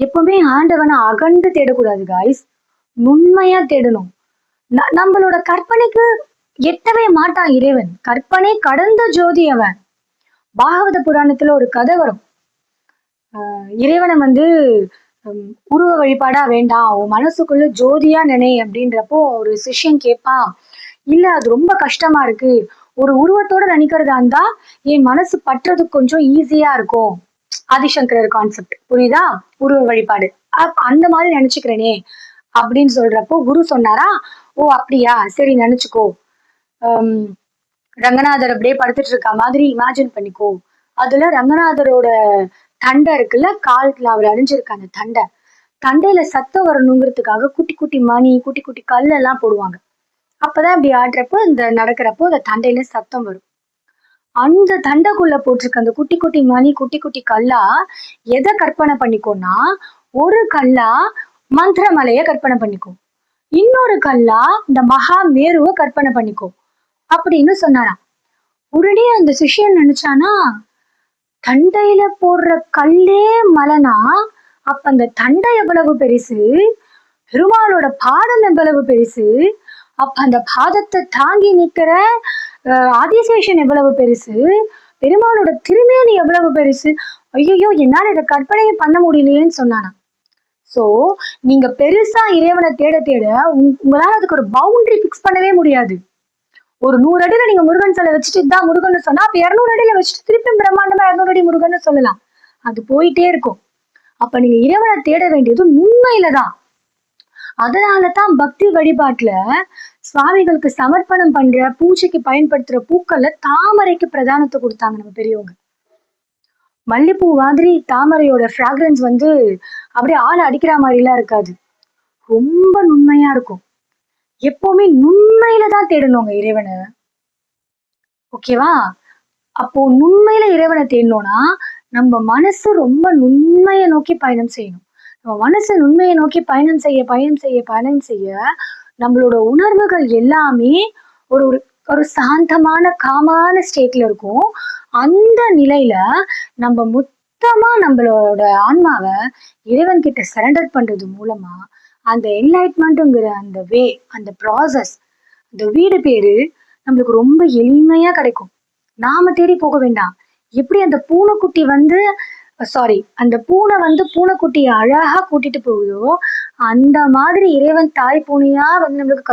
எப்பவுமே ஆண்டவனை அகண்டு தேடக்கூடாது காய்ஸ். நுண்மையா தேடணும். நம்மளோட கற்பனைக்கு எட்டவே மாட்டான் இறைவன். கற்பனை கடந்த ஜோதி அவன். பாகவத புராணத்துல ஒரு கதை வரும். இறைவனை வந்து உருவ வழிபாடா வேண்டாம், உன் மனசுக்குள்ள ஜோதியா நினை அப்படின்றப்போ ஒரு சிஷ்யன் கேட்பான், இல்ல அது ரொம்ப கஷ்டமா இருக்கு, ஒரு உருவத்தோட நினைக்கிறதா இருந்தா என் மனசு பற்றதுக்கு கொஞ்சம் ஈஸியா இருக்கும். ஆதிசங்கரர் கான்செப்ட் புரியுதா? உருவ வழிபாடு அந்த மாதிரி நினைச்சுக்கிறேனே அப்படின்னு சொல்றப்போ குரு சொன்னாரா, ஓ அப்படியா, சரி நினைச்சுக்கோ. ரங்கநாதர் அப்படியே படுத்துட்டு இருக்க மாதிரி இமேஜின் பண்ணிக்கோ. அதுல ரங்கநாதரோட தண்டை இருக்குல்ல, கால்ல அவர் அணிஞ்சிருக்க அந்த தண்டையில சத்தம் வரணுங்கிறதுக்காக குட்டி குட்டி மணி, குட்டி குட்டி கல் எல்லாம் போடுவாங்க. அப்பதான் இப்படி ஆடுறப்போ, இந்த நடக்கிறப்போ அந்த தண்டையில சத்தம் வரும். அந்த தண்டைக்குள்ள போட்டிருக்க அந்த குட்டி குட்டி மணி, குட்டி குட்டி கல்லா எதை கற்பனை பண்ணிக்கோன்னா, ஒரு கல்லா மந்திரமலைய கற்பனை பண்ணிக்கோ, இன்னொரு கல்லா இந்த மகா மேருவை கற்பனை பண்ணிக்கோ அப்படின்னு சொன்னாராம். உடனே அந்த சிஷ்யன் நினைச்சானா, தண்டையில போடுற கல்லே மலைனா அப்ப அந்த தண்டை எவ்வளவு பெருசு, பெருமாளோட பாதம் எவ்வளவு பெருசு, அப்ப அந்த பாதத்தை தாங்கி நிக்கிற ஆதிசேஷன் எவ்வளவு பெருசு, பெருமாளோட திருமேனி எவ்வளவு பெருசு, ஐயோ என்னால இதை கற்பனையை பண்ண முடியலையேன்னு சொன்னானா. சோ நீங்க பெருசா இறைவனை தேட தேட உங்களால அதுக்கு ஒரு பவுண்டரி பிக்ஸ் பண்ணவே முடியாது. ஒரு 100 அடியில நீங்க முருகன் சிலை வச்சுட்டு இதான் முருகன் சொன்னா அப்ப 200 அடியில வச்சுட்டு திருப்பி பிரம்மாண்டமா 200 அடி முருகன் சொல்லலாம். அது போயிட்டே இருக்கும். அப்ப நீங்க இறைவனை தேட வேண்டியது உண்மையில தான். அதனாலதான் பக்தி வழிபாட்டுல சுவாமிகளுக்கு சமர்ப்பணம் பண்ற பூஜைக்கு பயன்படுத்துற பூக்கள்ல தாமரைக்கு பிரதானத்தை கொடுத்தாங்க நம்ம பெரியவங்க. மல்லிப்பூ மாதிரி தாமரையோட ஃப்ராக்ரன்ஸ் வந்து அப்படியே ஆளை அடிக்கிற மாதிரி எல்லாம் இருக்காது, ரொம்ப நுண்மையா இருக்கும். எப்பவுமே நுண்மையில தான் தேடணுங்க இறைவனை. ஓகேவா? அப்போ நுண்மையில இறைவனை தேடணும்னா நம்ம மனசு ரொம்ப நுண்மையை நோக்கி பயணம் செய்யணும். நம்ம மனசு நுண்மையை நோக்கி பயணம் செய்ய நம்மளோட உணர்வுகள் எல்லாமே ஒரு ஒரு சாந்தமான காமான ஸ்டேட்ல இருக்கும். அந்த நிலையில நம்ம மொத்தமா நம்மளோட ஆன்மாவை இறைவன் கிட்ட சரண்டர் பண்றது மூலமா அந்த என்லைட்மெண்ட்டுங்கிற அந்த வே, அந்த ப்ராசஸ், அந்த வீடு பேரு நம்மளுக்கு ரொம்ப எளிமையா கிடைக்கும். நாம தேடி போக வேண்டாம். எப்படி அந்த பூனைக்குட்டி வந்து அந்த பூனை வந்து பூனைக்குட்டியை அழகா கூட்டிட்டு போகுதோ, அந்த மாதிரி இறைவன் தாய் பூனையா வந்து நம்மளுக்கு